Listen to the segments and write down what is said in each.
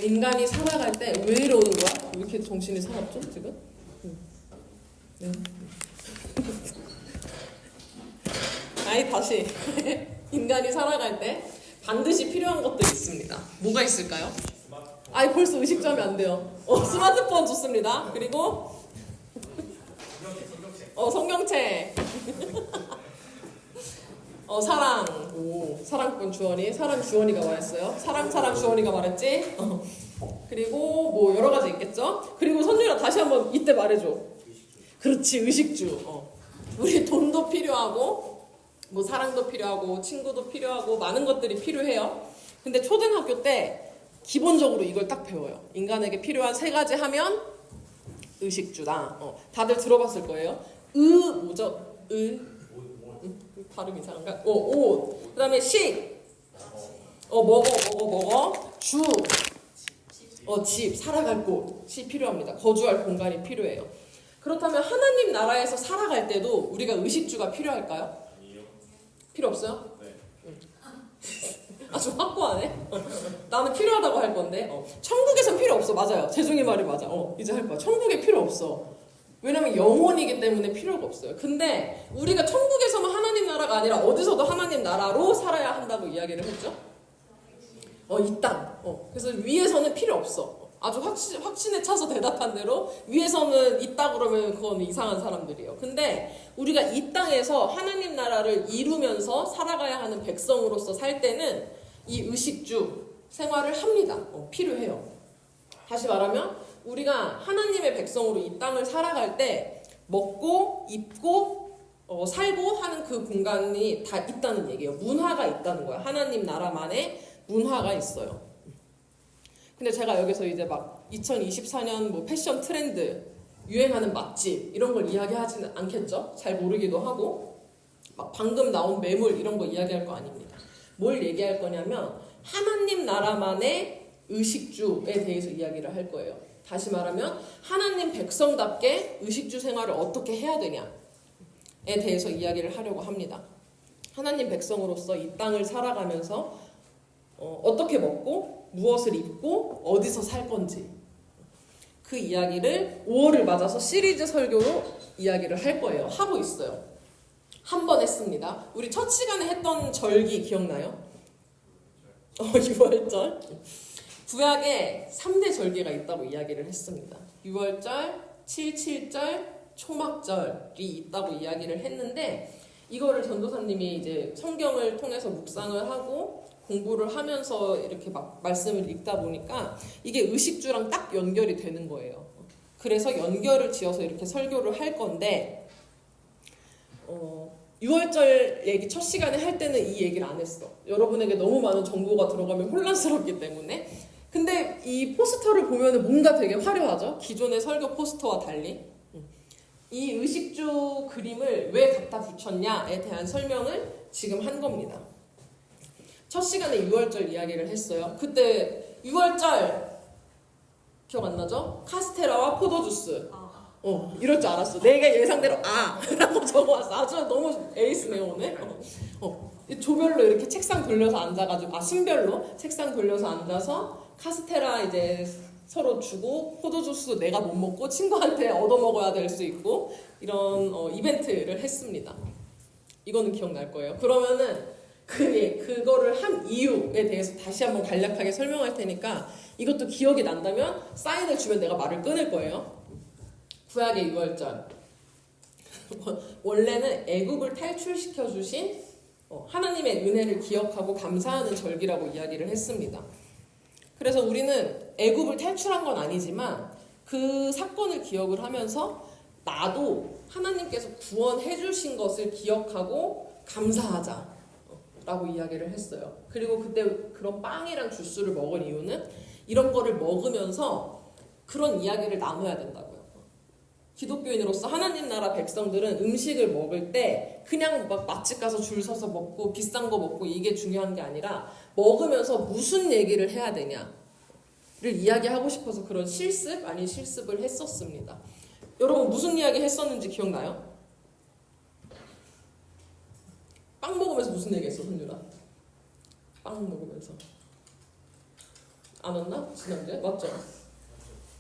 인간이 살아갈 때 왜 이러는 거야? 왜 이렇게 정신이 사납죠 지금? 네. 아이 다시 인간이 살아갈 때 반드시 필요한 것들이 있습니다. 뭐가 있을까요? 아이 벌써 의식점이 안 돼요. 스마트폰 좋습니다. 그리고 성경책. 사랑. 사랑꾼 주원이. 사랑 주원이가 말했어요. 사랑 주원이가 말했지. 그리고 뭐 여러 가지 있겠죠. 그리고 선율아 다시 한번 이때 말해줘. 그렇지, 의식주. 우리 돈도 필요하고 뭐 사랑도 필요하고 친구도 필요하고 많은 것들이 필요해요. 근데 초등학교 때 기본적으로 이걸 딱 배워요. 인간에게 필요한 세 가지 하면 의식주다. 다들 들어봤을 거예요. 뭐죠? 발음 이상한가? 옷. 그 다음에 식. 먹어. 주. 집. 살아갈 곳이 필요합니다. 거주할 공간이 필요해요. 그렇다면 하나님 나라에서 살아갈 때도 우리가 의식주가 필요할까요? 아니요. 필요 없어요? 네. 아주 확고하네. 나는 필요하다고 할 건데. 천국에선 필요 없어. 맞아요. 재중이 말이 맞아. 이제 할 거야. 천국에 필요 없어. 왜냐면 영혼이기 때문에 필요가 없어요. 근데 우리가 천국에서만 하나님 나라가 아니라 어디서도 하나님 나라로 살아야 한다고 이야기를 했죠. 이 땅. 그래서 위에서는 필요 없어. 아주 확신에 차서 대답한 대로 위에서는 있다 그러면 그건 이상한 사람들이에요. 근데 우리가 이 땅에서 하나님 나라를 이루면서 살아가야 하는 백성으로서 살 때는 이 의식주 생활을 합니다. 필요해요. 다시 말하면 우리가 하나님의 백성으로 이 땅을 살아갈 때 먹고 입고 살고 하는 그 공간이 다 있다는 얘기예요. 문화가 있다는 거야. 하나님 나라만의 문화가 있어요. 근데 제가 여기서 이제 막 2024년 뭐 패션 트렌드, 유행하는 맛집 이런 걸 이야기하지는 않겠죠? 잘 모르기도 하고 막 방금 나온 매물 이런 거 이야기할 거 아닙니다. 뭘 얘기할 거냐면 하나님 나라만의 의식주에 대해서 이야기를 할 거예요. 다시 말하면 하나님 백성답게 의식주 생활을 어떻게 해야 되냐에 대해서 이야기를 하려고 합니다. 하나님 백성으로서 이 땅을 살아가면서 어떻게 먹고 무엇을 입고 어디서 살 건지 그 이야기를 5월을 맞아서 시리즈 설교로 이야기를 할 거예요. 하고 있어요. 한 번 했습니다. 우리 첫 시간에 했던 절기 기억나요? 6월절. 구약에 3대 절기가 있다고 이야기를 했습니다. 6월절, 77절, 초막절이 있다고 이야기를 했는데 이거를 전도사님이 이제 성경을 통해서 묵상을 하고 공부를 하면서 이렇게 막 말씀을 읽다 보니까 이게 의식주랑 딱 연결이 되는 거예요. 그래서 연결을 지어서 이렇게 설교를 할 건데 6월절 얘기 첫 시간에 할 때는 이 얘기를 안 했어. 여러분에게 너무 많은 정보가 들어가면 혼란스럽기 때문에. 근데 이 포스터를 보면 뭔가 되게 화려하죠? 기존의 설교 포스터와 달리. 이 의식주 그림을 왜 갖다 붙였냐에 대한 설명을 지금 한 겁니다. 첫 시간에 6월절 이야기를 했어요. 그때 6월절 기억 안 나죠? 카스테라와 포도주스. 이럴 줄 알았어. 내가 예상대로 라고 적어왔어. 아주 너무 에이스네 오늘. 조별로 이렇게 책상 돌려서 앉아가지고 순별로 책상 돌려서 앉아서 카스테라 이제 서로 주고 포도주스 내가 못 먹고 친구한테 얻어먹어야 될 수 있고 이런 이벤트를 했습니다. 이거는 기억날 거예요. 그러면은 그거를 한 이유에 대해서 다시 한번 간략하게 설명할 테니까 이것도 기억이 난다면 사인을 주면 내가 말을 끊을 거예요. 구약의 6월절. 원래는 애국을 탈출시켜 주신 하나님의 은혜를 기억하고 감사하는 절기라고 이야기를 했습니다. 그래서 우리는 애국을 탈출한 건 아니지만 그 사건을 기억을 하면서 나도 하나님께서 구원해 주신 것을 기억하고 감사하자 라고 이야기를 했어요. 그리고 그때 그런 빵이랑 주스를 먹은 이유는 이런 거를 먹으면서 그런 이야기를 나눠야 된다고요. 기독교인으로서 하나님 나라 백성들은 음식을 먹을 때 그냥 막 맛집 가서 줄 서서 먹고 비싼 거 먹고 이게 중요한 게 아니라 먹으면서 무슨 얘기를 해야 되냐를 이야기하고 싶어서 그런 실습 아닌 실습을 했었습니다. 여러분 무슨 이야기 했었는지 기억나요? 무슨 얘기했어, 손유라? 빵 먹으면서. 안 왔나? 지난주에? 맞죠?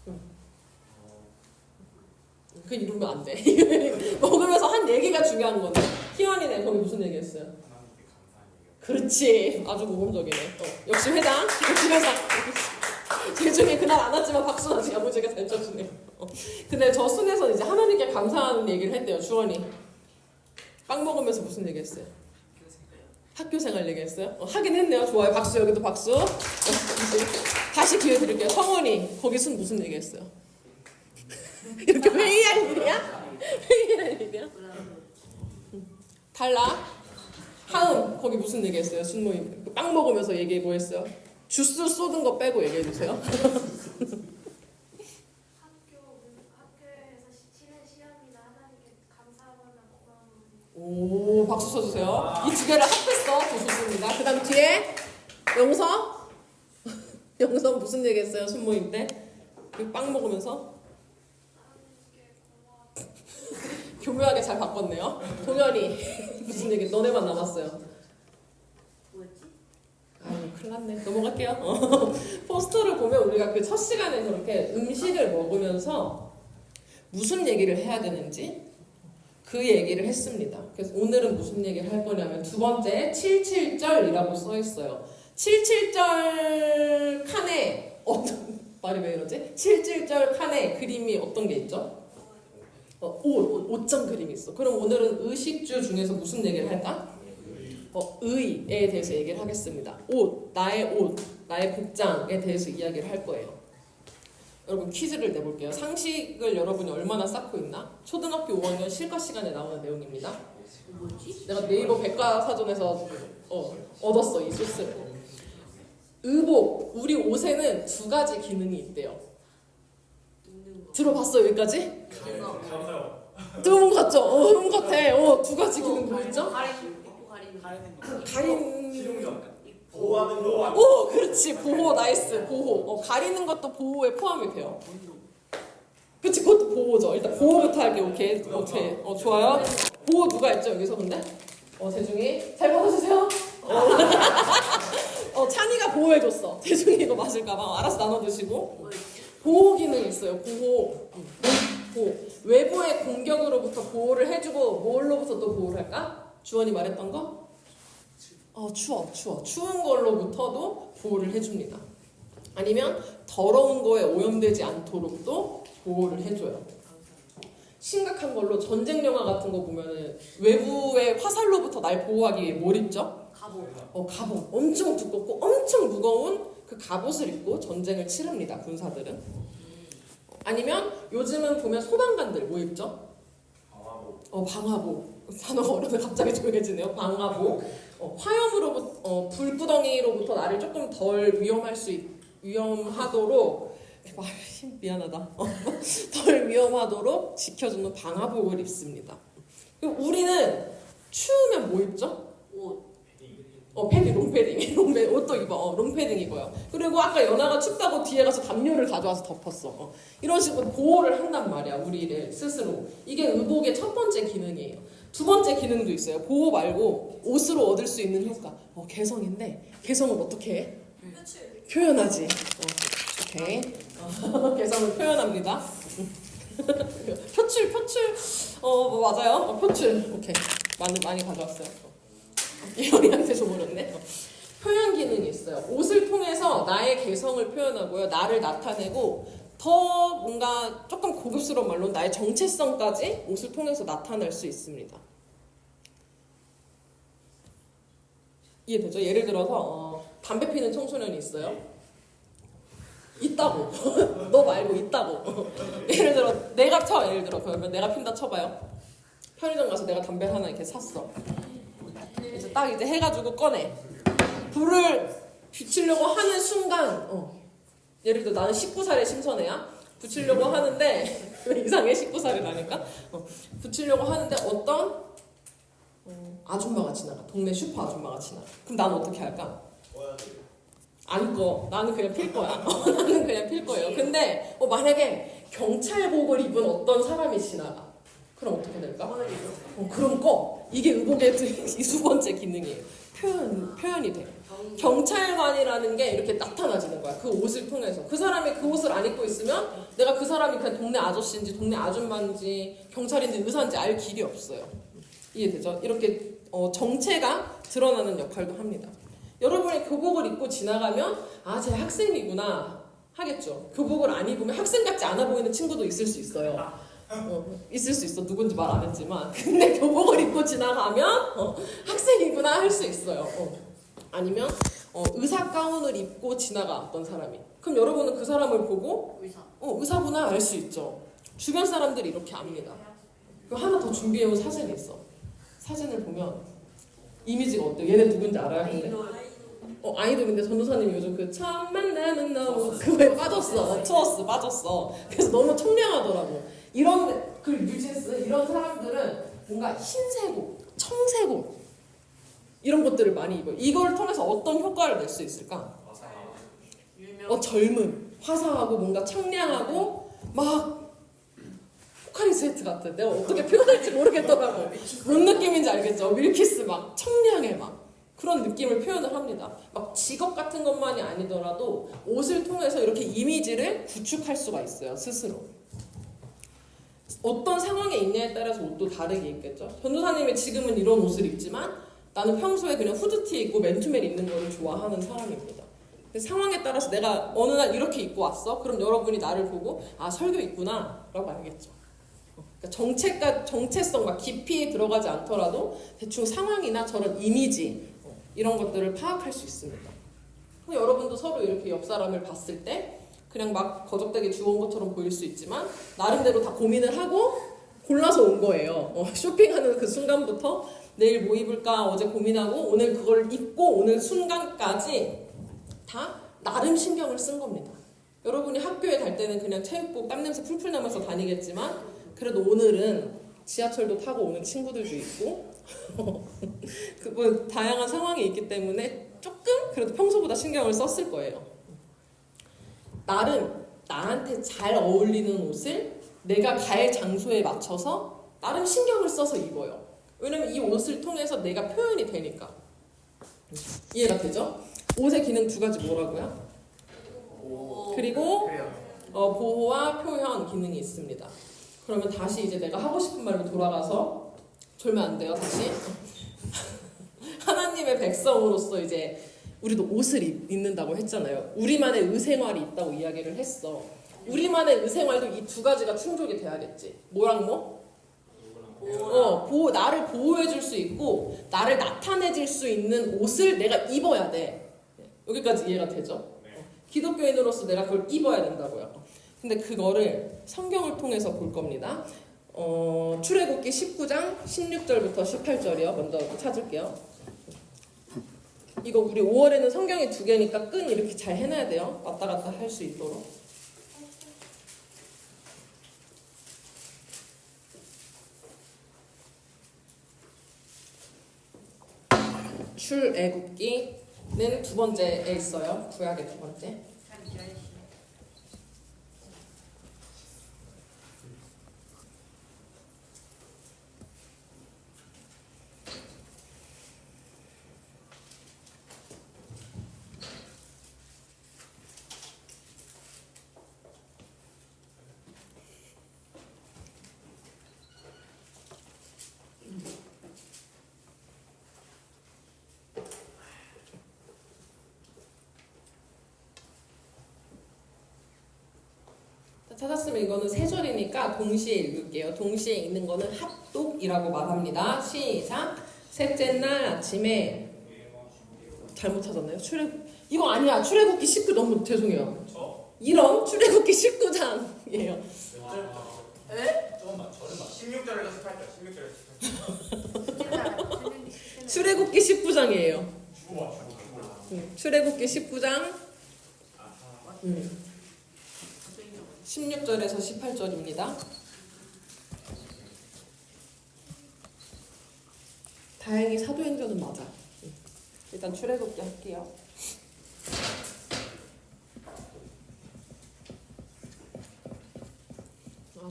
응. 그 이러면 안 돼. 먹으면서 한 얘기가 중요한 건데. 희원이네, 거기 무슨 얘기했어요? 하나님께 감사한 얘기요. 그렇지. 아주 모범적이네. 역시 회장. 집에서. 재중에 그날 안 왔지만 박수 나지 아버지가 잘 쳐주네. 근데 저 순에서 이제 하나님께 감사하는 얘기를 했대요. 주원이. 빵 먹으면서 무슨 얘기했어요? 학교 생활 얘기했어요? 하긴 했네요. 좋아요. 박수. 여기도 박수. 다시 기회 드릴게요. 성원이 거기 순 무슨 얘기했어요? 이렇게 회의할 일이야? 회의할 일이야? 달라. 하음 거기 무슨 얘기했어요? 순모임 빵 먹으면서 얘기 뭐 했어요? 주스 쏟은 거 빼고 얘기해 주세요. 학교에서 치는 시험이나 하나님께 감사하거나 고마움을. 오 박수 쳐주세요. 이 두 개를 합했어. 좋습니다. 그 다음 뒤에 영서. 영서 무슨 얘기했어요? 순모임 때? 그 빵 먹으면서? 하나님께 고마워. 교묘하게 잘 바꿨네요. 동현이 무슨 얘기? 너네만 남았어요. 뭐였지? 아유 큰일 났네. 넘어갈게요. 포스터를 보면 우리가 그 첫 시간에 그렇게 음식을 먹으면서 무슨 얘기를 해야 되는지 그 얘기를 했습니다. 그래서 오늘은 무슨 얘기를 할 거냐면 두 번째 77절이라고 써 있어요. 77절 칸에 어떤 말이 왜 이러지? 77절 칸에 그림이 어떤 게 있죠? 옷장 그림이 있어. 그럼 오늘은 의식주 중에서 무슨 얘기를 할까? 의에 대해서 얘기를 하겠습니다. 옷, 나의 복장에 대해서 이야기를 할 거예요. 여러분 퀴즈를 내볼게요. 상식을 여러분이 얼마나 쌓고 있나? 초등학교 5학년 실과 시간에 나오는 내용입니다. 뭐지? 내가 네이버 백과사전에서 얻었어 이 소스를. 의복, 우리 옷에는 두 가지 기능이 있대요. 들어봤어 여기까지? 감사요. 들어본 것 같죠? 같아. 두 가지 기능 뭐 있죠? 가리는 가리는 보호하는 거. 오 그렇지 보호 나이스 보호 가리는 것도 보호에 포함이 돼요. 그치 그것도 보호죠. 일단 보호부터 할게. 오케이 좋아요. 보호 누가 했죠 여기서 근데? 재중이 잘 받아주세요. 찬이가 보호해줬어. 재중이 이거 맞을까봐 알아서 나눠 드시고. 보호 기능이 있어요. 보호. 외부의 공격으로부터 보호를 해주고 뭘로부터 또 보호를 할까? 주원이 말했던 거? 추워. 추운 걸로부터도 보호를 해줍니다. 아니면 더러운 거에 오염되지 않도록도 보호를 해줘요. 심각한 걸로 전쟁 영화 같은 거 보면은 외부의 화살로부터 날 보호하기 위해 뭘 입죠? 갑옷. 엄청 두껍고 엄청 무거운 그 갑옷을 입고 전쟁을 치릅니다. 군사들은. 아니면 요즘은 보면 소방관들 뭐 입죠? 방화복. 단어가 어려서 갑자기 조용해지네요. 방화복. 화염으로부터 불구덩이로부터 나를 조금 덜 위험하도록 미안하다. 덜 위험하도록 지켜주는 방화복을 입습니다. 그리고 우리는 추우면 뭐 입죠? 패딩, 롱패딩, 옷도 입어. 롱패딩 입어요. 그리고 아까 연아가 춥다고 뒤에 가서 담요를 가져와서 덮었어. 이런 식으로 보호를 한단 말이야, 우리를 스스로. 이게 의복의 첫 번째 기능이에요. 두 번째 기능도 있어요. 보호 말고 옷으로 얻을 수 있는 효과. 개성인데, 개성을 어떻게 해? 표현하지. 오케이. 개성을 표현합니다. 표출. 맞아요. 표출. 오케이. 많이 가져왔어요. 이현이한테 줘버렸네. 표현 기능이 있어요. 옷을 통해서 나의 개성을 표현하고요. 나를 나타내고 더 뭔가 조금 고급스러운 말로 나의 정체성까지 옷을 통해서 나타낼 수 있습니다. 이해되죠? 예를 들어서 담배 피는 청소년이 있어요. 있다고. 너 말고 있다고. 예를 들어 그러면 내가 핀다 쳐봐요. 편의점 가서 내가 담배를 하나 이렇게 샀어. 이제 딱 해가지고 꺼내. 불을 붙이려고 하는 순간, 예를 들어 나는 19살의 심선애야. 붙이려고 하는데, 왜 이상해? 19살이라니까? 붙이려고 하는데 어떤 아줌마가 지나가. 동네 슈퍼 아줌마가 지나가. 그럼 난 어떻게 할까? 안 꺼. 나는 그냥 필 거야. 나는 그냥 필 거예요. 근데 만약에 경찰복을 입은 어떤 사람이 지나가. 그럼 어떻게 될까? 꺼내리죠. 그럼 꺼. 이게 의복의 이 두 번째 기능이에요. 표현이 돼. 경찰관이라는 게 이렇게 나타나지는 거야. 그 옷을 통해서. 그 사람이 그 옷을 안 입고 있으면 내가 그 사람이 그냥 동네 아저씨인지 동네 아줌마인지 경찰인지 의사인지 알 길이 없어요. 이해되죠? 이렇게 정체가 드러나는 역할도 합니다. 여러분이 교복을 입고 지나가면 아, 쟤 학생이구나 하겠죠. 교복을 안 입으면 학생 같지 않아 보이는 친구도 있을 수 있어요. 있을 수 있어. 누군지 말 안 했지만. 근데 교복을 입고 지나가면 학생이구나 할 수 있어요. 아니면 의사 가운을 입고 지나가 어떤 사람이. 그럼 여러분은 그 사람을 보고 의사구나 알 수 있죠. 주변 사람들이 이렇게 압니다. 그럼 하나 더 준비해온 사진이 있어. 사진을 보면 이미지가 어때요? 얘네 누군지 알아요? 근데? 아이돌인데 전도사님이 요즘 그 처음 만나는 너 그거에 빠졌어. 투어스 빠졌어. 그래서 너무 청량하더라고. 이런 그 뉴진스 이런 사람들은 뭔가 흰색 옷, 청색 옷 이런 것들을 많이 입어요. 이걸 통해서 어떤 효과를 낼 수 있을까? 젊음, 화사하고 뭔가 청량하고 막 포카리 스웨트 같은. 내가 어떻게 표현할지 모르겠더라고. 뭔 느낌인지 알겠죠? 밀키스 막 청량해 막 그런 느낌을 표현을 합니다. 막 직업 같은 것만이 아니더라도 옷을 통해서 이렇게 이미지를 구축할 수가 있어요. 스스로. 어떤 상황에 있냐에 따라서 옷도 다르게 입겠죠. 전도사님이 지금은 이런 옷을 입지만 나는 평소에 그냥 후드티 입고 맨투맨 입는 거를 좋아하는 사람입니다. 근데 상황에 따라서 내가 어느 날 이렇게 입고 왔어? 그럼 여러분이 나를 보고 아, 설교 있구나 라고 알겠죠. 그러니까 정체성, 막 깊이 들어가지 않더라도 대충 상황이나 저런 이미지 이런 것들을 파악할 수 있습니다. 여러분도 서로 이렇게 옆 사람을 봤을 때 그냥 막 거적대게 주워온 것처럼 보일 수 있지만 나름대로 다 고민을 하고 골라서 온 거예요. 쇼핑하는 그 순간부터 내일 뭐 입을까 어제 고민하고 오늘 그걸 입고 오늘 순간까지 다 나름 신경을 쓴 겁니다. 여러분이 학교에 갈 때는 그냥 체육복 땀냄새 풀풀 나면서 다니겠지만 그래도 오늘은 지하철도 타고 오는 친구들도 있고 뭐 다양한 상황이 있기 때문에 조금 그래도 평소보다 신경을 썼을 거예요. 나름 나한테 잘 어울리는 옷을 내가 갈 장소에 맞춰서 나름 신경을 써서 입어요. 왜냐면 이 옷을 통해서 내가 표현이 되니까. 이해가 되죠? 옷의 기능 두 가지 뭐라고요? 그리고 보호와 표현 기능이 있습니다. 그러면 다시 이제 내가 하고 싶은 말로 돌아가서 졸면 안 돼요. 다시 하나님의 백성으로서 이제 우리도 옷을 입는다고 했잖아요. 우리만의 의생활이 있다고 이야기를 했어. 우리만의 의생활도 이 두 가지가 충족이 돼야겠지. 뭐랑 뭐? 나를 보호해줄 수 있고 나를 나타내줄 수 있는 옷을 내가 입어야 돼. 여기까지 이해가 되죠? 기독교인으로서 내가 그걸 입어야 된다고요. 근데 그거를 성경을 통해서 볼 겁니다. 출애굽기 19장 16절부터 18절이요. 먼저 찾을게요. 이거 우리 5월에는 성경이 두 개니까 끈 이렇게 잘 해놔야 돼요. 왔다 갔다 할 수 있도록. 출애굽기는 두 번째에 있어요. 구약의 두 번째. 찾았으면 이거는 세 절이니까 동시에 읽을게요. 동시에 읽는 거는 합독이라고 말합니다. 시작. 셋째 날 아침에 잘못 찾았나요? 이거 아니야. 출애굽기 19 너무 죄송해요. 이런 출애굽기 19장이에요. 조금만 저렴만 16절에서 18절 출애굽기 19장이에요. 주고 출애굽기 19장 16절에서 18절입니다. 다행히 사도행전은 맞아. 일단 출애굽기 할게요.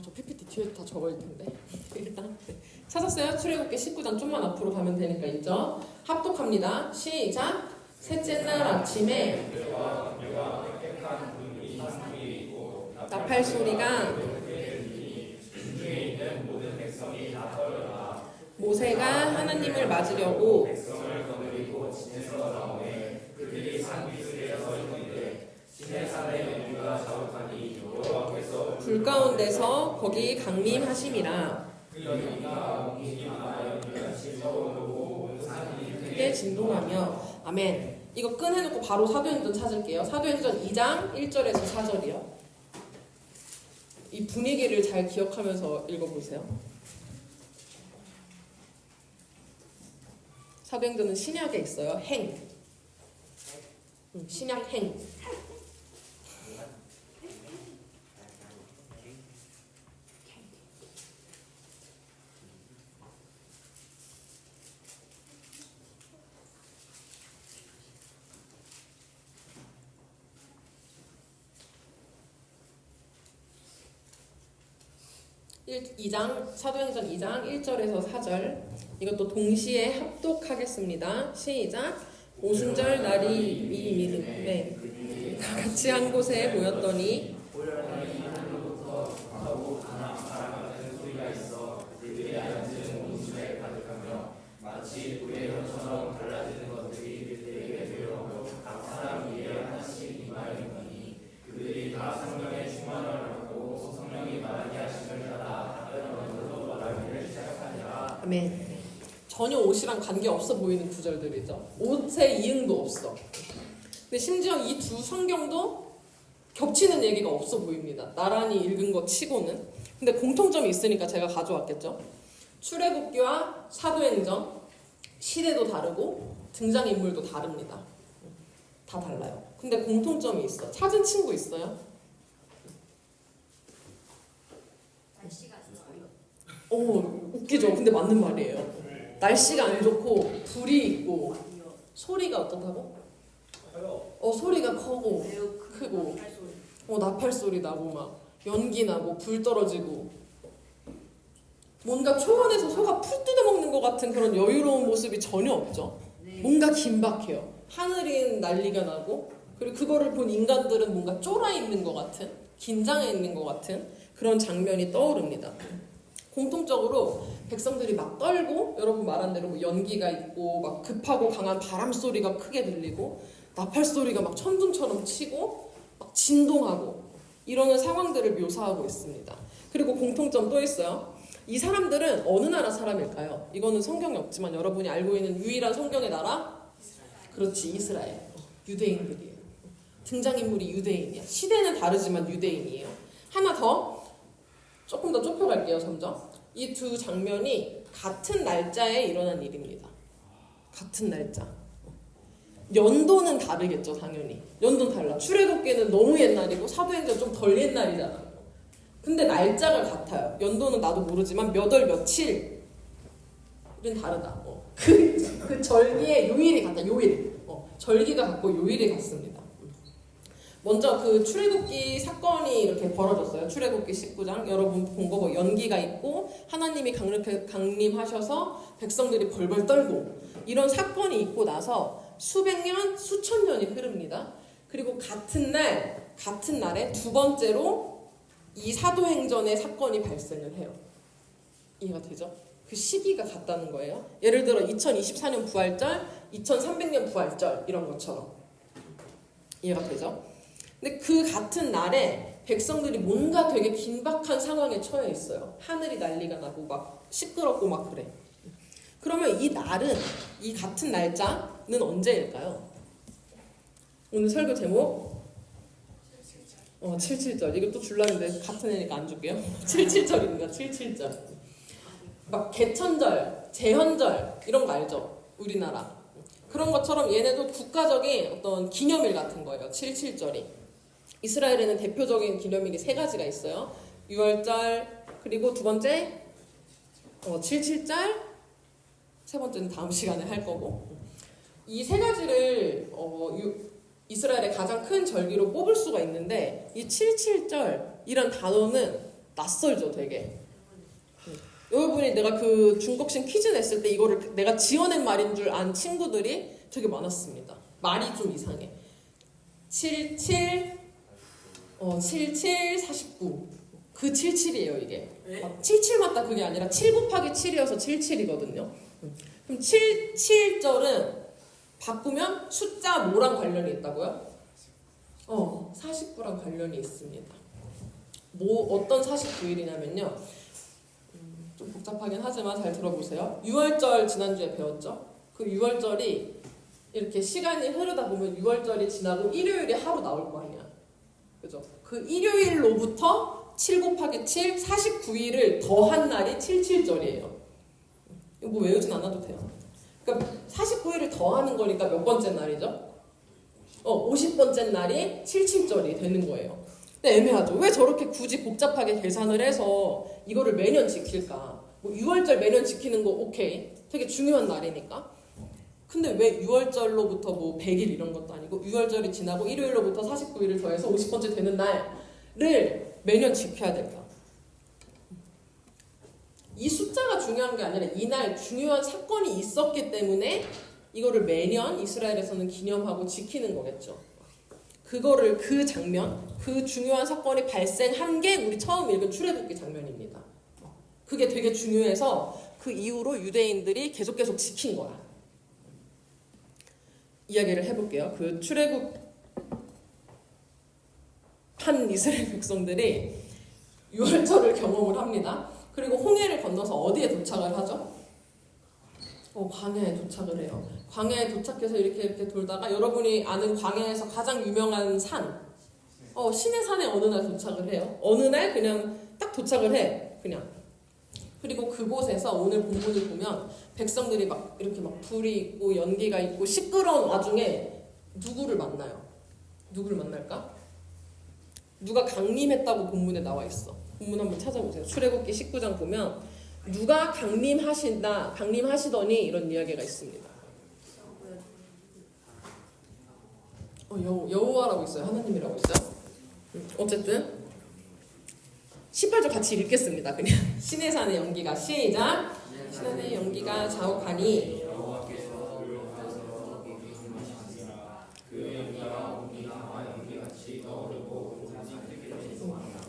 저 PPT 뒤에 다 적어야 텐데. 되겠다. 네. 찾았어요? 출애굽기 19장 좀만 앞으로 가면 되니까 있죠? 합독합니다. 시작. 셋째 날 아침에 나팔 소리가 모세가 하나님을 맞으려고 불 가운데서 거기 강림하심이라. 크게 진동하며. 아멘. 이거 끈 해놓고 바로 사도행전 찾을게요. 사도행전 2장 1절에서 4절이요. 이 분위기를 잘 기억하면서 읽어보세요. 사도행전은 신약에 있어요. 행. 신약 행. 사도행전 2장 1절에서 4절. 이것도 동시에 합독하겠습니다. 시작. 오순절 날이 이르매 다 같이 한 곳에 모였더니 아멘. 전혀 옷이랑 관계없어 보이는 구절들이죠. 옷에 이응도 없어. 근데 심지어 이 두 성경도 겹치는 얘기가 없어 보입니다. 나란히 읽은 것 치고는. 근데 공통점이 있으니까 제가 가져왔겠죠. 출애굽기와 사도행전 시대도 다르고 등장인물도 다릅니다. 다 달라요. 근데 공통점이 있어. 찾은 친구 있어요? 날씨가 좋아요. 오, 웃기죠? 근데 맞는 말이에요. 날씨가 안 좋고 불이 있고 소리가 어떻다고? 소리가 크고 나팔 소리 나고 막 연기 나고 불 떨어지고 뭔가 초원에서 소가 풀 뜯어먹는 것 같은 그런 여유로운 모습이 전혀 없죠. 뭔가 긴박해요. 하늘이 난리가 나고 그리고 그거를 본 인간들은 뭔가 쫄아 있는 것 같은 긴장해 있는 것 같은 그런 장면이 떠오릅니다. 공통적으로 백성들이 막 떨고 여러분 말한 대로 뭐 연기가 있고 막 급하고 강한 바람 소리가 크게 들리고 나팔 소리가 막 천둥처럼 치고 막 진동하고 이러는 상황들을 묘사하고 있습니다. 그리고 공통점 또 있어요. 이 사람들은 어느 나라 사람일까요? 이거는 성경에 없지만 여러분이 알고 있는 유일한 성경의 나라? 그렇지, 이스라엘. 유대인들이에요. 등장인물이 유대인이야. 시대는 다르지만 유대인이에요. 하나 더 조금 더 좁혀갈게요. 점점 이 두 장면이 같은 날짜에 일어난 일입니다. 같은 날짜. 연도는 다르겠죠. 당연히 연도는 달라. 출애굽기는 너무 옛날이고 사도행전 좀 덜 옛날이잖아. 근데 날짜가 같아요. 연도는 나도 모르지만 몇 월 며칠은 다르다. 그 절기의 요일이 같다. 요일. 절기가 같고 요일이 같습니다. 먼저 그 출애굽기 사건이 이렇게 벌어졌어요. 출애굽기 19장 여러분 본 거 뭐 연기가 있고 하나님이 강림하셔서 백성들이 벌벌 떨고 이런 사건이 있고 나서 수백 년, 수천 년이 흐릅니다. 그리고 같은 날에 두 번째로 이 사도행전의 사건이 발생을 해요. 이해가 되죠? 그 시기가 같다는 거예요. 예를 들어 2024년 부활절, 2300년 부활절 이런 것처럼. 이해가 되죠? 근데 그 같은 날에 백성들이 뭔가 되게 긴박한 상황에 처해 있어요. 하늘이 난리가 나고 막 시끄럽고 막 그래. 그러면 이 날은, 이 같은 날짜는 언제일까요? 오늘 설교 제목? 77절. 이거 또 줄라는데 같은 애니까 안 줄게요. 77절입니다. 77절. 막 개천절, 제헌절 이런 거 알죠? 우리나라. 그런 것처럼 얘네도 국가적인 어떤 기념일 같은 거예요. 77절이. 이스라엘에는 대표적인 기념일이 세 가지가 있어요. 유월절, 그리고 두 번째 77절, 세 번째는 다음 시간에 할 거고. 이 세 가지를 이스라엘의 가장 큰 절기로 뽑을 수가 있는데 이 77절이란 단어는 낯설죠, 되게. 여러분이 내가 그 중국신 퀴즈 냈을 때 이거를 내가 지어낸 말인 줄 안 친구들이 되게 많았습니다. 말이 좀 이상해. 77, 49. 그 77이에요, 이게. 네? 77 맞다 그게 아니라 7 곱하기 7이어서 77이거든요. 그럼 77절은 바꾸면 숫자 뭐랑 관련이 있다고요? 49랑 관련이 있습니다. 어떤 49일이냐면요. 좀 복잡하긴 하지만 잘 들어보세요. 6월절 지난주에 배웠죠? 그 6월절이 이렇게 시간이 흐르다 보면 6월절이 지나고 일요일에 하루 나올 거 아니야. 그죠? 그 일요일로부터 7 곱하기 7, 49일을 더한 날이 77절이에요. 이거 뭐 외우진 않아도 돼요. 그러니까 49일을 더하는 거니까 몇 번째 날이죠? 50번째 날이 77절이 되는 거예요. 근데 애매하죠. 왜 저렇게 굳이 복잡하게 계산을 해서 이거를 매년 지킬까? 뭐 6월절 매년 지키는 거 오케이. 되게 중요한 날이니까. 근데 왜 6월절로부터 뭐 100일 이런 것도 아니고 6월절이 지나고 일요일로부터 49일을 더해서 50번째 되는 날을 매년 지켜야 될까? 이 숫자가 중요한 게 아니라 이날 중요한 사건이 있었기 때문에 이거를 매년 이스라엘에서는 기념하고 지키는 거겠죠. 그거를 그 장면, 그 중요한 사건이 발생한 게 우리 처음 읽은 출애굽기 장면입니다. 그게 되게 중요해서 그 이후로 유대인들이 계속 지킨 거야. 이야기를 해볼게요. 그 출애굽한 이스라엘 백성들이 6월절을 경험을 합니다. 그리고 홍해를 건너서 어디에 도착을 하죠? 광야에 도착을 해요. 광야에 도착해서 이렇게 돌다가 여러분이 아는 광야에서 가장 유명한 산, 시내산에 어느 날 도착을 해요. 어느 날 그냥 딱 도착을 해. 그냥. 그리고 그곳에서 오늘 본문을 보면 백성들이 막 이렇게 막 불이 있고 연기가 있고 시끄러운 와중에 누구를 만나요? 누구를 만날까? 누가 강림했다고 본문에 나와 있어. 본문 한번 찾아보세요. 출애굽기 19장 보면 누가 강림하시더니 이런 이야기가 있습니다. 여호와라고 있어요. 하나님이라고 있어요. 어쨌든 18절 같이 읽겠습니다. 그냥 시내산의 연기가 시작. 시내산의 연기가 자욱하니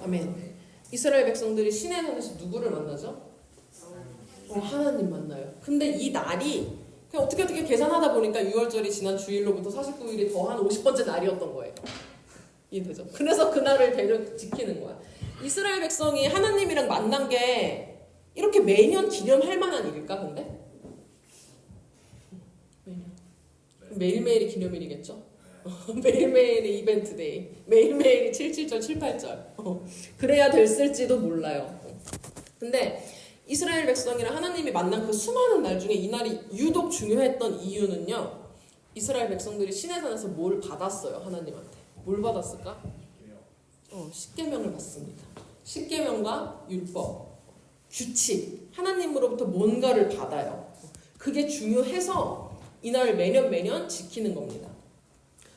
아멘. 이스라엘 백성들이 시내산에서 누구를 만나죠? 하나님 만나요. 근데 이 날이 그냥 어떻게 계산하다 보니까 6월절이 지난 주일로부터 49일이 더한 50번째 날이었던 거예요. 이해되죠? 그래서 그날을 지키는 거야. 이스라엘 백성이 하나님이랑 만난 게 이렇게 매년 기념할 만한 일일까 근데? 매년. 매일매일이 기념일이겠죠? 매일매일이 이벤트 데이. 매일매일이 77절, 78절. 그래야 됐을지도 몰라요. 근데 이스라엘 백성이랑 하나님이 만난 그 수많은 날 중에 이 날이 유독 중요했던 이유는요. 이스라엘 백성들이 시내산에서 뭘 받았어요, 하나님한테. 뭘 받았을까? 십계명을 받습니다. 십계명과 율법, 규칙, 하나님으로부터 뭔가를 받아요. 그게 중요해서 이날을 매년 지키는 겁니다.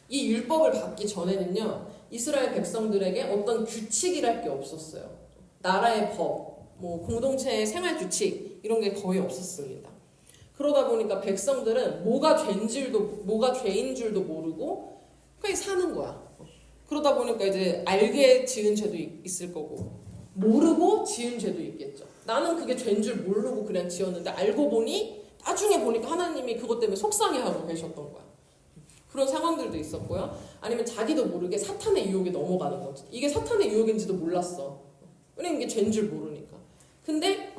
이 율법을 받기 전에는요, 이스라엘 백성들에게 어떤 규칙이랄 게 없었어요. 나라의 법, 공동체의 생활 규칙 이런 게 거의 없었습니다. 그러다 보니까 백성들은 뭐가 죄인 줄도 모르고 그냥 사는 거야. 그러다 보니까 이제 알게 지은 죄도 있을 거고 모르고 지은 죄도 있겠죠. 나는 그게 죄인 줄 모르고 그냥 지었는데 알고 보니 나중에 보니까 하나님이 그것 때문에 속상해하고 계셨던 거야. 그런 상황들도 있었고요. 아니면 자기도 모르게 사탄의 유혹에 넘어가는 거지. 이게 사탄의 유혹인지도 몰랐어. 왜냐면 이게 죄인 줄 모르니까. 근데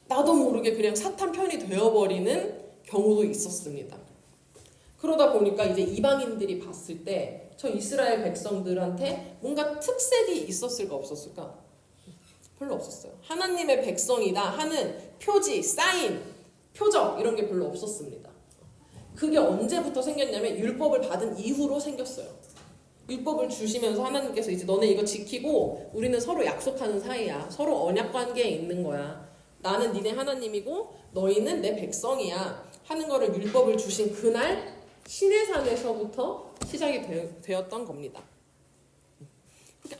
나도 모르게 그냥 사탄 편이 되어버리는 경우도 있었습니다. 그러다 보니까 이제 이방인들이 봤을 때 저 이스라엘 백성들한테 뭔가 특색이 있었을까 없었을까? 별로 없었어요. 하나님의 백성이다 하는 표지, 사인, 표적 이런 게 별로 없었습니다. 그게 언제부터 생겼냐면 율법을 받은 이후로 생겼어요. 율법을 주시면서 하나님께서 이제 너네 이거 지키고 우리는 서로 약속하는 사이야. 서로 언약 관계에 있는 거야. 나는 니네 하나님이고 너희는 내 백성이야 하는 거를 율법을 주신 그날 시내산에서부터 시작이 되었던 겁니다.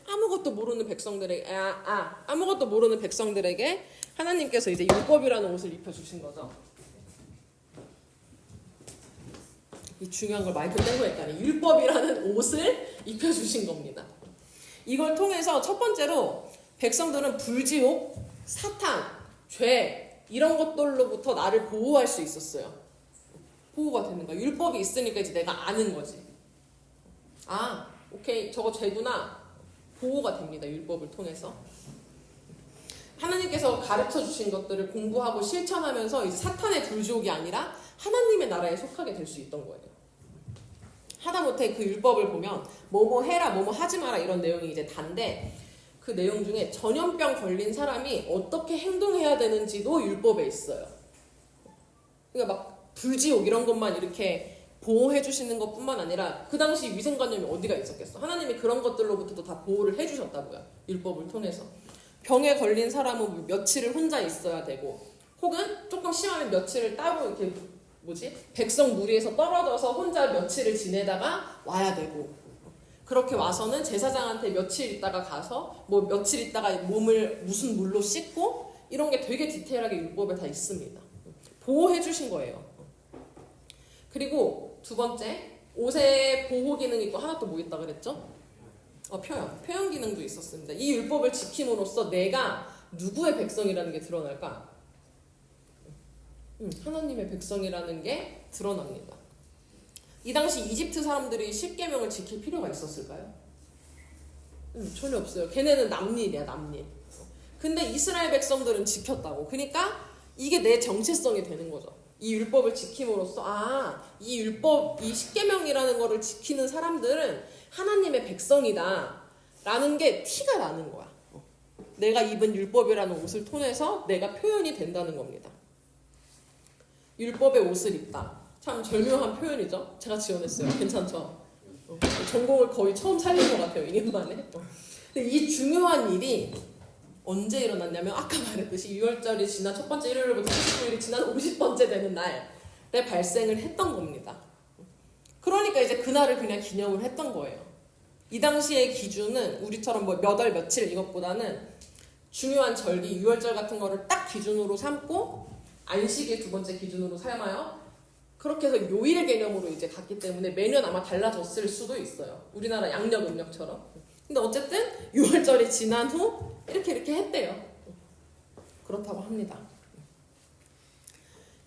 아무것도 모르는 백성들에게 하나님께서 이제 율법이라는 옷을 입혀주신 거죠. 이 중요한 걸 마이크 떼고 했다니. 율법이라는 옷을 입혀주신 겁니다. 이걸 통해서 첫 번째로 백성들은 불지옥, 사탄, 죄 이런 것들로부터 나를 보호할 수 있었어요. 보호가 되는 거야. 율법이 있으니까 이제 내가 아는 거지. 아, 오케이, 저거 죄구나. 보호가 됩니다. 율법을 통해서. 하나님께서 가르쳐 주신 것들을 공부하고 실천하면서 이제 사탄의 불지옥이 아니라 하나님의 나라에 속하게 될 수 있던 거예요. 하다못해 그 율법을 보면 뭐뭐 해라, 뭐뭐 하지 마라 이런 내용이 이제 단데 그 내용 중에 전염병 걸린 사람이 어떻게 행동해야 되는지도 율법에 있어요. 그러니까 막 불지옥 이런 것만 이렇게 보호해 주시는 것뿐만 아니라 그 당시 위생관념이 어디가 있었겠어. 하나님이 그런 것들로부터도 다 보호를 해주셨다고요. 율법을 통해서. 병에 걸린 사람은 며칠을 혼자 있어야 되고 혹은 조금 심하면 며칠을 따로 이렇게 백성 무리에서 떨어져서 혼자 며칠을 지내다가 와야 되고 그렇게 와서는 제사장한테 며칠 있다가 가서 뭐 며칠 있다가 몸을 무슨 물로 씻고 이런 게 되게 디테일하게 율법에 다 있습니다. 보호해 주신 거예요. 그리고 두 번째, 옷에 보호 기능이 있고 하나 또 뭐 있다 그랬죠? 표현 기능도 있었습니다. 이 율법을 지킴으로써 내가 누구의 백성이라는 게 드러날까? 하나님의 백성이라는 게 드러납니다. 이 당시 이집트 사람들이 십계명을 지킬 필요가 있었을까요? 전혀 없어요. 걔네는 남일이야, 남일. 근데 이스라엘 백성들은 지켰다고. 그러니까 이게 내 정체성이 되는 거죠. 이 율법을 지킴으로써 이 율법, 이 십계명이라는 거를 지키는 사람들은 하나님의 백성이다 라는 게 티가 나는 거야. 내가 입은 율법이라는 옷을 통해서 내가 표현이 된다는 겁니다. 율법의 옷을 입다. 참 절묘한 표현이죠. 제가 지어냈어요. 괜찮죠? 전공을 거의 처음 살린 것 같아요. 2년 만에. 근데 이 중요한 일이 언제 일어났냐면 아까 말했듯이 6월절이 지난 첫 번째 일요일부터 39일이 지난 50번째 되는 날에 발생을 했던 겁니다. 그러니까 이제 그날을 그냥 기념을 했던 거예요. 이 당시의 기준은 우리처럼 뭐 몇 월 며칠 이것보다는 중요한 절기 6월절 같은 거를 딱 기준으로 삼고 안식일 두 번째 기준으로 삼아요. 그렇게 해서 요일 개념으로 이제 갔기 때문에 매년 아마 달라졌을 수도 있어요. 우리나라 양력 음력처럼. 근데 어쨌든 6월절이 지난 후 이렇게 했대요. 그렇다고 합니다.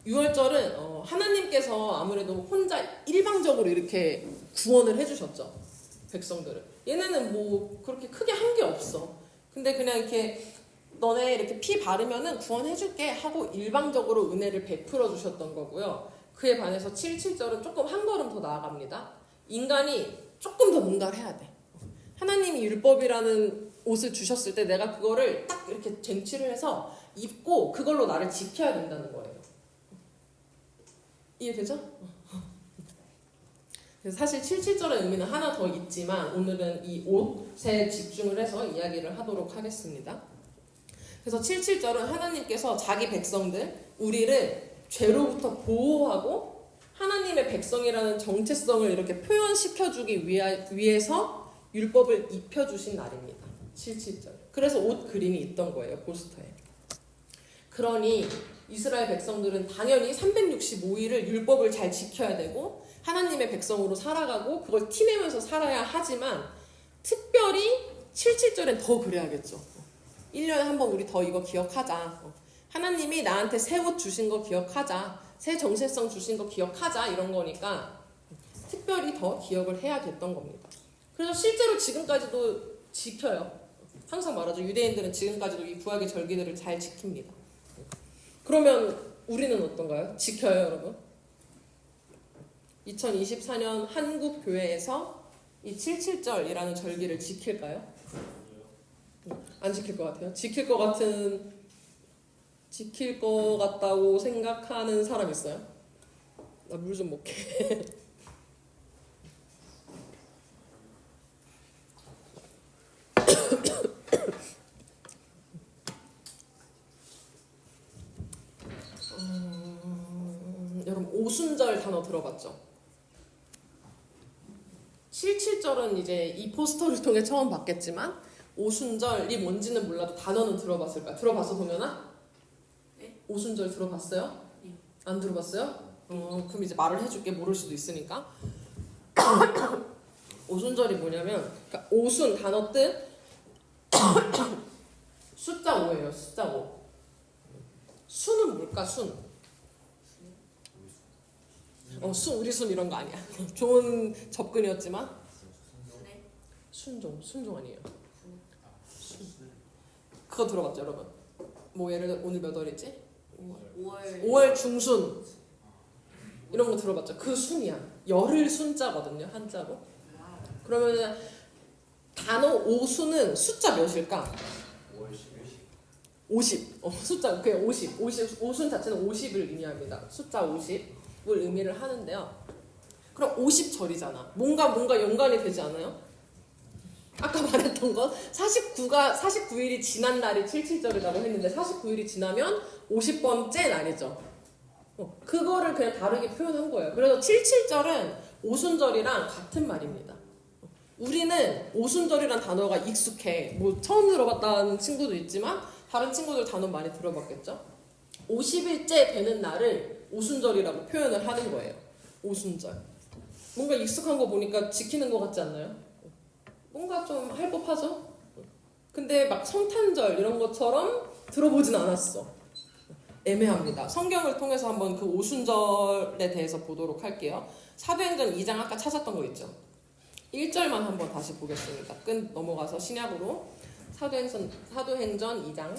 6월절은 하나님께서 아무래도 혼자 일방적으로 이렇게 구원을 해주셨죠. 백성들을. 얘네는 뭐 그렇게 크게 한 게 없어. 근데 그냥 이렇게 너네 이렇게 피 바르면은 구원해줄게 하고 일방적으로 은혜를 베풀어 주셨던 거고요. 그에 반해서 7.7절은 조금 한 걸음 더 나아갑니다. 인간이 조금 더 뭔가를 해야 돼. 하나님이 율법이라는 옷을 주셨을 때 내가 그거를 딱 이렇게 쟁취를 해서 입고 그걸로 나를 지켜야 된다는 거예요. 이해되죠? 그래서 사실 7.7절의 의미는 하나 더 있지만 오늘은 이 옷에 집중을 해서 이야기를 하도록 하겠습니다. 그래서 7.7절은 하나님께서 자기 백성들, 우리를 죄로부터 보호하고 하나님의 백성이라는 정체성을 이렇게 표현시켜주기 위해서 율법을 입혀주신 날입니다. 7.7절. 그래서 옷 그림이 있던 거예요. 포스터에. 그러니 이스라엘 백성들은 당연히 365일을 율법을 잘 지켜야 되고 하나님의 백성으로 살아가고 그걸 티내면서 살아야 하지만 특별히 7.7절엔 더 그래야겠죠. 1년에 한 번 우리 더 이거 기억하자. 하나님이 나한테 새 옷 주신 거 기억하자. 새 정체성 주신 거 기억하자. 이런 거니까 특별히 더 기억을 해야 됐던 겁니다. 그래서 실제로 지금까지도 지켜요. 항상 말하죠. 유대인들은 지금까지도 이 구약의 절기들을 잘 지킵니다. 그러면 우리는 어떤가요? 지켜요, 여러분? 2024년 한국 교회에서 이 7.7절이라는 절기를 지킬까요? 안 지킬 것 같아요. 지킬 것 같다고 생각하는 사람 있어요? 나 물 좀 먹게. 여러분 오순절 단어 들어봤죠? 7.7절은 이제 이 포스터를 통해 처음 봤겠지만 오순절이 뭔지는 몰라도 단어는 들어봤을까? 들어봤어, 동현아? 오순절 들어봤어요? 네. 안 들어봤어요? 그럼 이제 말을 해줄게. 모를 수도 있으니까. 오순절이 뭐냐면 그러니까 오순 단어 뜻 숫자 5예요. 숫자 5. 순은 뭘까? 순. 우리 순 이런 거 아니야. 좋은 접근이었지만 순회 순종 아니에요. 그거 들어봤죠, 여러분? 뭐 예를 들어 오늘 몇 월이지? 5월 5월 중순 이런 거 들어봤죠? 그 순이야. 열흘 순자거든요, 한자로. 그러면 단어 오순은 숫자 몇일까? 5월 10일 50. 숫자 그냥 50. 오순 자체는 50을 의미합니다. 숫자 50을 의미를 하는데요. 그럼 50절이잖아. 뭔가 연관이 되지 않아요? 아까 말했던 것 49일이 지난 날이 77절이라고 했는데 49일이 지나면 50번째 날이죠. 그거를 그냥 다르게 표현한 거예요. 그래서 77절은 오순절이랑 같은 말입니다. 우리는 오순절이란 단어가 익숙해. 뭐 처음 들어봤다는 친구도 있지만 다른 친구들 단어 많이 들어봤겠죠? 50일째 되는 날을 오순절이라고 표현을 하는 거예요. 오순절. 뭔가 익숙한 거 보니까 지키는 것 같지 않나요? 뭔가 좀 할 법하죠? 근데 막 성탄절 이런 것처럼 들어보진 않았어. 애매합니다. 성경을 통해서 한번 그 오순절에 대해서 보도록 할게요. 사도행전 2장 아까 찾았던 거 있죠? 1절만 한번 다시 보겠습니다. 넘어가서 신약으로 사도행전 2장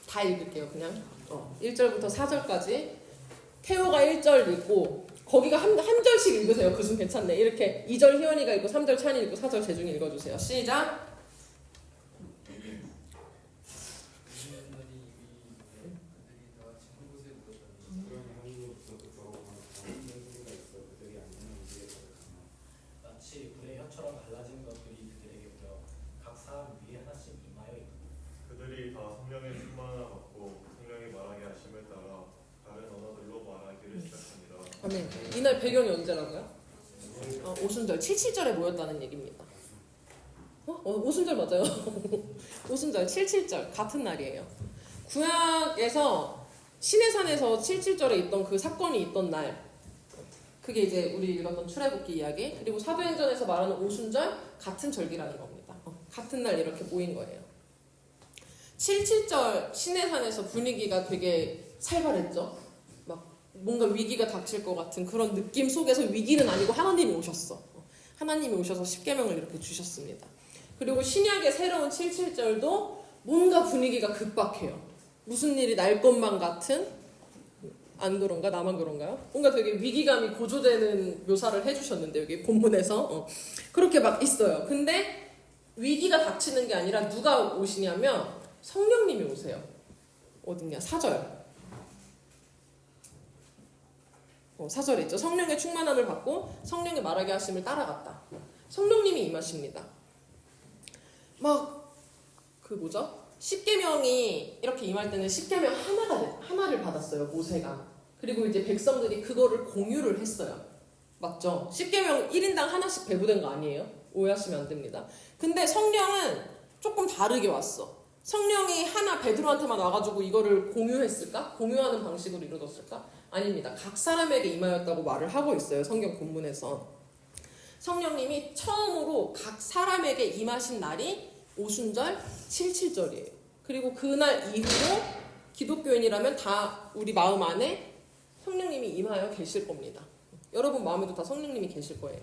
다 읽을게요. 그냥 1절부터 4절까지 태호가 1절 읽고 거기가 한 절씩 읽으세요. 그 중 괜찮네. 이렇게 2절 희원이가 읽고 3절 찬이 읽고 4절 재중이 읽어주세요. 시작. 마치 불의 혀처럼 갈라진 것들이 그들에게 보여 각 사람 위에 하나씩 임하여 있고 그들이 다 성령의 충만함을 받고 성령이 말하게 하심을 따라 다른 언어들로 말하기를 시작합니다. 아멘. 이날 배경이 언제라고요? 오순절 77절에 모였다는 얘기입니다. 오순절 맞아요. 오순절 77절 같은 날이에요. 구약에서 시내산에서 77절에 있던 그 사건이 있던 날, 그게 이제 우리 읽었던 출애굽기 이야기, 그리고 사도행전에서 말하는 오순절 같은 절기라는 겁니다. 같은 날 이렇게 모인 거예요. 77절 시내산에서 분위기가 되게 살벌했죠. 막 뭔가 위기가 닥칠 것 같은 그런 느낌 속에서 위기는 아니고 하나님이 오셨어. 하나님이 오셔서 십계명을 이렇게 주셨습니다. 그리고 신약의 새로운 77절도 뭔가 분위기가 급박해요. 무슨 일이 날 것만 같은, 안 그런가? 나만 그런가요? 뭔가 되게 위기감이 고조되는 묘사를 해주셨는데 여기 본문에서 그렇게 막 있어요. 근데 위기가 닥치는 게 아니라 누가 오시냐면 성령님이 오세요. 어딨냐? 4절. 4절에 있죠. 성령의 충만함을 받고 성령의 말하게 하심을 따라갔다. 성령님이 임하십니다. 십계명이 이렇게 임할 때는 십계명 하나를 받았어요. 모세가. 그리고 이제 백성들이 그거를 공유를 했어요. 맞죠? 십계명 1인당 하나씩 배부된 거 아니에요? 오해하시면 안 됩니다. 근데 성령은 조금 다르게 왔어. 성령이 하나 베드로한테만 와가지고 이거를 공유했을까? 공유하는 방식으로 이루어졌을까? 아닙니다. 각 사람에게 임하였다고 말을 하고 있어요. 성경 본문에서. 성령님이 처음으로 각 사람에게 임하신 날이 오순절 77절이에요. 그리고 그날 이후로 기독교인이라면 다 우리 마음 안에 성령님이 임하여 계실 겁니다. 여러분 마음에도 다 성령님이 계실 거예요.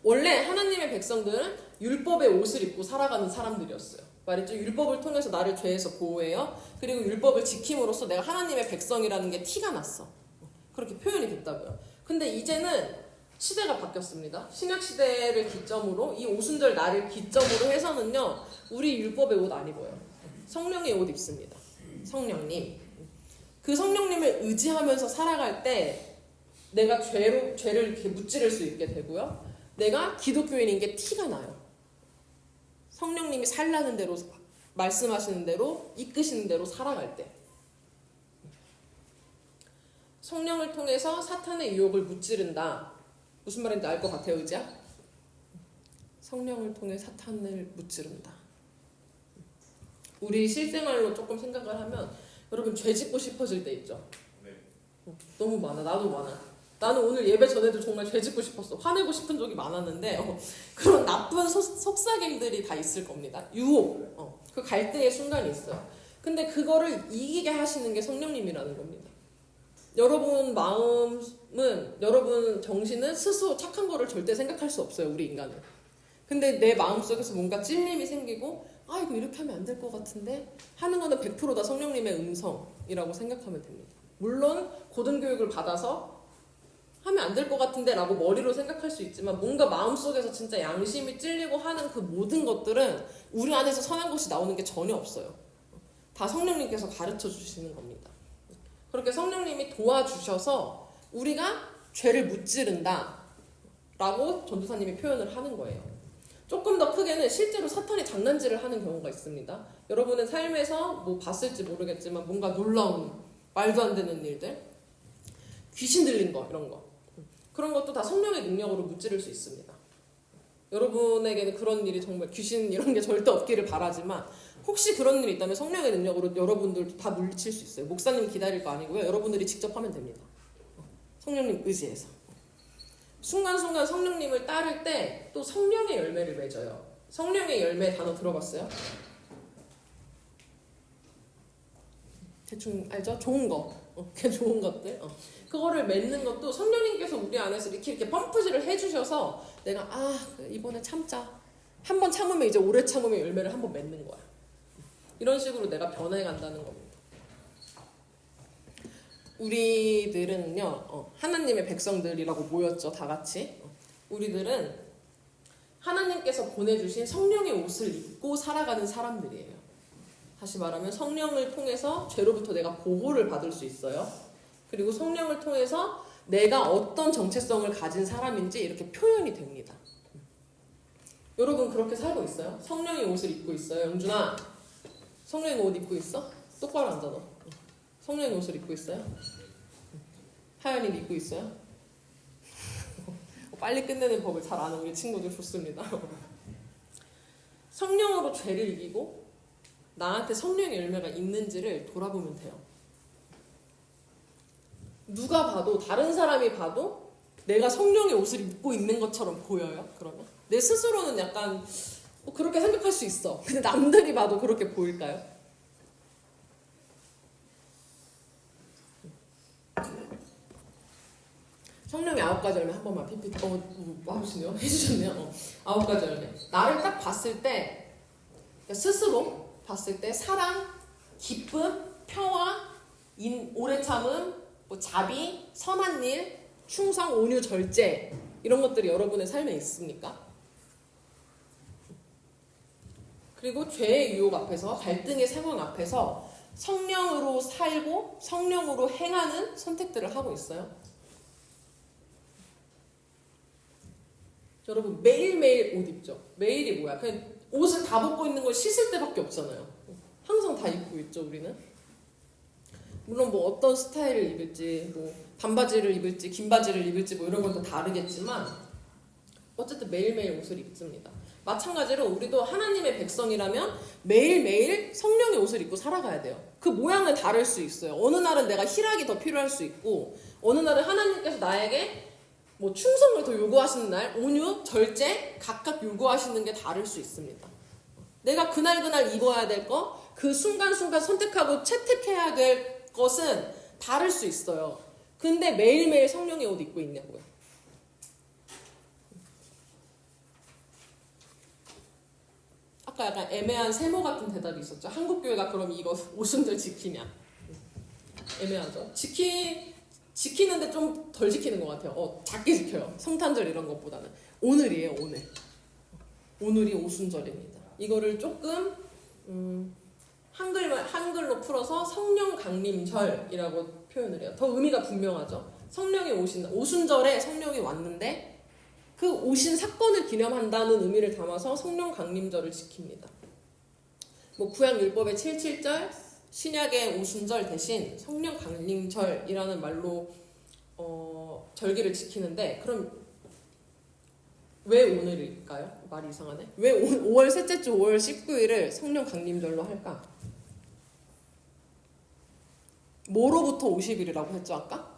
원래 하나님의 백성들은 율법의 옷을 입고 살아가는 사람들이었어요. 말했죠? 율법을 통해서 나를 죄에서 보호해요. 그리고 율법을 지킴으로써 내가 하나님의 백성이라는 게 티가 났어. 그렇게 표현이 됐다고요. 근데 이제는 시대가 바뀌었습니다. 신약시대를 기점으로 이 오순절 날을 기점으로 해서는요. 우리 율법의 옷 안 입어요. 성령의 옷 입습니다. 성령님. 그 성령님을 의지하면서 살아갈 때 내가 죄를 이렇게 무찌를 수 있게 되고요. 내가 기독교인인 게 티가 나요. 성령님이 살라는 대로 말씀하시는 대로 이끄시는 대로 살아갈 때 성령을 통해서 사탄의 유혹을 무찌른다. 무슨 말인지 알 것 같아요, 의지야? 성령을 통해 사탄을 무찌른다. 우리 실생활로 조금 생각을 하면 여러분 죄 짓고 싶어질 때 있죠. 네. 너무 많아. 나도 많아. 나는 오늘 예배 전에도 정말 죄 짓고 싶었어. 화내고 싶은 적이 많았는데 그런 나쁜 속삭임들이 다 있을 겁니다. 유혹, 그 갈등의 순간이 있어요. 근데 그거를 이기게 하시는 게 성령님이라는 겁니다. 여러분 마음은, 여러분 정신은 스스로 착한 거를 절대 생각할 수 없어요. 우리 인간은. 근데 내 마음속에서 뭔가 찔림이 생기고 아 이거 이렇게 하면 안 될 것 같은데 하는 거는 100% 다 성령님의 음성이라고 생각하면 됩니다. 물론 고등교육을 받아서 하면 안 될 것 같은데 라고 머리로 생각할 수 있지만 뭔가 마음속에서 진짜 양심이 찔리고 하는 그 모든 것들은 우리 안에서 선한 것이 나오는 게 전혀 없어요. 다 성령님께서 가르쳐 주시는 겁니다. 그렇게 성령님이 도와주셔서 우리가 죄를 무찌른다 라고 전도사님이 표현을 하는 거예요. 조금 더 크게는 실제로 사탄이 장난질을 하는 경우가 있습니다. 여러분은 삶에서 뭐 봤을지 모르겠지만 뭔가 놀라운 말도 안 되는 일들, 귀신 들린 거 이런 거, 그런 것도 다 성령의 능력으로 무찌를 수 있습니다. 여러분에게는 그런 일이 정말 귀신 이런 게 절대 없기를 바라지만 혹시 그런 일이 있다면 성령의 능력으로 여러분들도 다 물리칠 수 있어요. 목사님 기다릴 거 아니고요. 여러분들이 직접 하면 됩니다. 성령님 의지해서. 순간순간 성령님을 따를 때 또 성령의 열매를 맺어요. 성령의 열매 단어 들어봤어요? 대충 알죠? 좋은 거. 그 좋은 것들. 그거를 맺는 것도 성령님께서 우리 안에서 이렇게 펌프질을 해주셔서 내가 이번에 참자. 한 번 참으면 이제 오래 참으면 열매를 한 번 맺는 거야. 이런 식으로 내가 변해간다는 겁니다. 우리들은요, 하나님의 백성들이라고 모였죠, 다 같이. 우리들은 하나님께서 보내주신 성령의 옷을 입고 살아가는 사람들이에요. 다시 말하면 성령을 통해서 죄로부터 내가 보호를 받을 수 있어요. 그리고 성령을 통해서 내가 어떤 정체성을 가진 사람인지 이렇게 표현이 됩니다. 여러분 그렇게 살고 있어요? 성령의 옷을 입고 있어요? 영준아, 성령의 옷 입고 있어? 똑바로 앉아 너. 성령의 옷을 입고 있어요? 하연이 입고 있어요? 빨리 끝내는 법을 잘 아는 우리 친구들 좋습니다. 성령으로 죄를 이기고 나한테 성령의 열매가 있는지를 돌아보면 돼요. 누가 봐도, 다른 사람이 봐도 내가 성령의 옷을 입고 있는 것처럼 보여요? 그러면? 내 스스로는 약간 그렇게 생각할 수 있어. 근데 남들이 봐도 그렇게 보일까요? 성령의 9가지 열매 한 번만 PPT 하시네요. 해주셨네요. 9가지 열매. 나를 딱 봤을 때, 스스로 봤을 때 사랑, 기쁨, 평화, 오래 참음, 자비, 선한 일, 충성, 온유, 절제 이런 것들이 여러분의 삶에 있습니까? 그리고 죄의 유혹 앞에서, 갈등의 상황 앞에서 성령으로 살고 성령으로 행하는 선택들을 하고 있어요. 여러분 매일매일 옷 입죠? 매일이 뭐야? 그냥 옷을 다 벗고 있는 걸 씻을 때밖에 없잖아요. 항상 다 입고 있죠, 우리는. 물론 뭐 어떤 스타일을 입을지, 뭐 반바지를 입을지, 긴 바지를 입을지 뭐 이런 건 또 다르겠지만 어쨌든 매일매일 옷을 입습니다. 마찬가지로 우리도 하나님의 백성이라면 매일매일 성령의 옷을 입고 살아가야 돼요. 그 모양은 다를 수 있어요. 어느 날은 내가 희락이 더 필요할 수 있고, 어느 날은 하나님께서 나에게 뭐 충성을 더 요구하시는 날, 온유, 절제 각각 요구하시는 게 다를 수 있습니다. 내가 그날 입어야 될 거, 그 순간순간 선택하고 채택해야 될 것은 다를 수 있어요. 근데 매일매일 성령의 옷 입고 있냐고요. 아까 약간 애매한 세모 같은 대답이 있었죠. 한국교회가 그럼 이거 오순절 지키냐. 애매하죠. 지키는데 좀 덜 지키는 것 같아요. 작게 지켜요. 성탄절 이런 것보다는. 오늘이에요, 오늘. 오늘이 오순절입니다. 이거를 조금 한글로 풀어서 성령 강림절이라고 표현을 해요. 더 의미가 분명하죠. 성령이 오순절에 성령이 왔는데 그 오신 사건을 기념한다는 의미를 담아서 성령 강림절을 지킵니다. 뭐 구약 율법의 7.7절, 신약의 오순절 대신 성령 강림절이라는 말로 절기를 지키는데, 그럼 왜 오늘일까요? 말이 이상하네. 왜 5월 셋째 주 5월 19일을 성령 강림절로 할까? 뭐로부터 50일이라고 했죠 아까?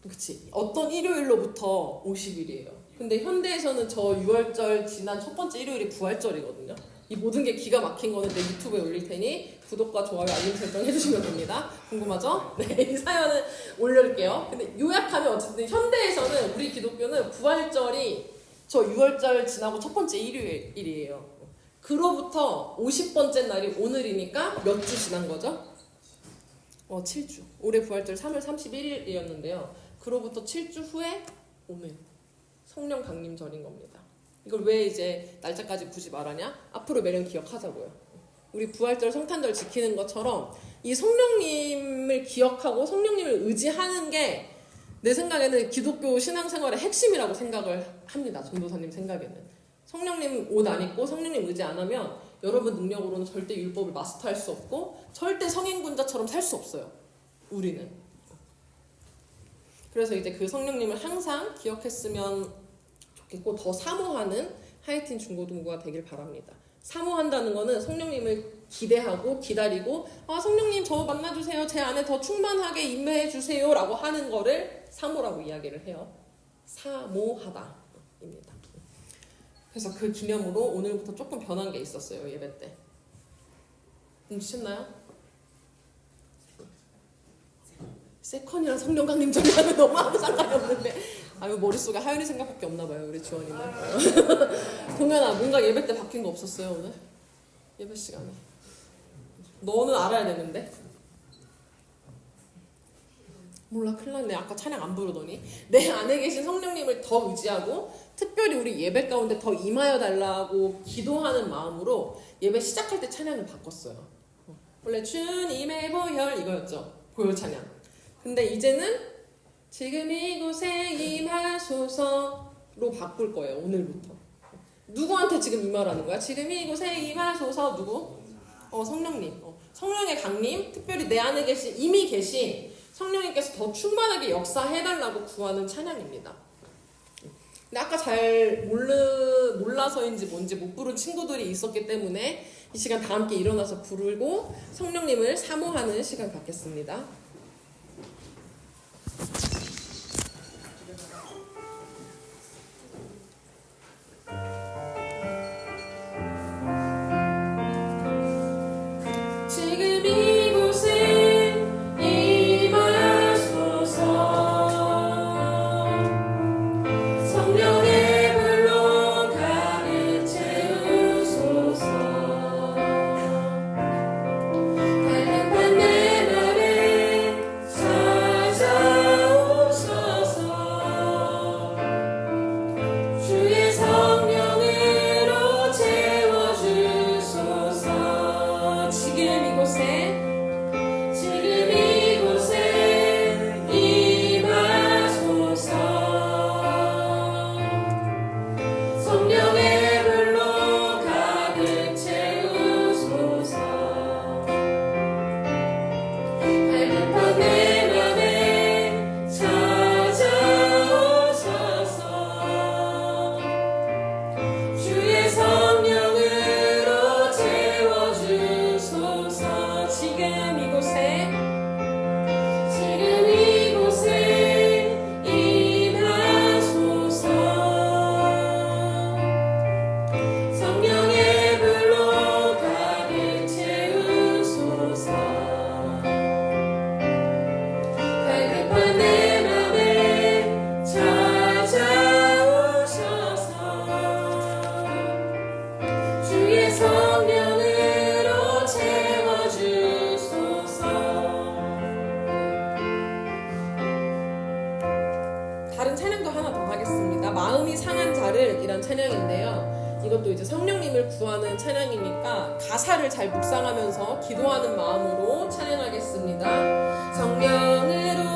그치. 어떤 일요일로부터 50일이에요. 근데 현대에서는 저 6월절 지난 첫 번째 일요일이 부활절이거든요. 이 모든 게 기가 막힌 거는 내 유튜브에 올릴 테니 구독과 좋아요 알림 설정 해주시면 됩니다. 궁금하죠? 네, 이 사연은 올려볼게요. 근데 요약하면 어쨌든 현대에서는 우리 기독교는 부활절이 저 6월절 지나고 첫 번째 일요일이에요. 그로부터 50번째 날이 오늘이니까 몇 주 지난 거죠? 7주. 올해 부활절 3월 31일이었는데요. 그로부터 7주 후에 오늘 성령 강림절인 겁니다. 이걸 왜 이제 날짜까지 굳이 말하냐? 앞으로 매년 기억하자고요. 우리 부활절 성탄절 지키는 것처럼 이 성령님을 기억하고 성령님을 의지하는 게 내 생각에는 기독교 신앙생활의 핵심이라고 생각을 합니다. 전도사님 생각에는. 성령님 옷 안 입고 성령님 의지 안 하면 여러분 능력으로는 절대 율법을 마스터할 수 없고 절대 성인군자처럼 살 수 없어요. 우리는. 그래서 이제 그 성령님을 항상 기억했으면 좋겠고 더 사모하는 하이틴 중고등부가 되길 바랍니다. 사모한다는 거는 성령님을 기대하고 기다리고 성령님 저 만나주세요. 제 안에 더 충만하게 임해주세요 라고 하는 거를 사모라고 이야기를 해요. 사모하다 입니다. 그래서 그 기념으로 오늘부터 조금 변한 게 있었어요. 예배 때. 눈치챘나요? 세컨이랑 성령 강림절이랑은 너무 아무 상관이 없는데 머릿속에 하연이 생각밖에 없나 봐요. 우리 주원이는. 동현아 뭔가 예배 때 바뀐 거 없었어요 오늘? 예배 시간에. 너는 알아야 되는데. 몰라 큰일 났네. 아까 찬양 안 부르더니. 내 안에 계신 성령님을 더 의지하고 특별히 우리 예배 가운데 더 임하여 달라고 기도하는 마음으로 예배 시작할 때 찬양을 바꿨어요. 원래 주님의 보혈 이거였죠. 보혈 찬양. 근데 이제는 지금 이곳에 임하소서로 바꿀 거예요. 오늘부터. 누구한테 지금 임하라는 거야? 지금 이곳에 임하소서 누구? 성령님. 성령의 강림, 특별히 내 안에 이미 계신 성령님께서 더 충만하게 역사해달라고 구하는 찬양입니다. 근데 아까 잘 몰라서인지 뭔지 못 부른 친구들이 있었기 때문에 이 시간 다 함께 일어나서 부르고 성령님을 사모하는 시간 갖겠습니다. 이것도 이제 성령님을 구하는 찬양이니까 가사를 잘 묵상하면서 기도하는 마음으로 찬양하겠습니다. 성령으로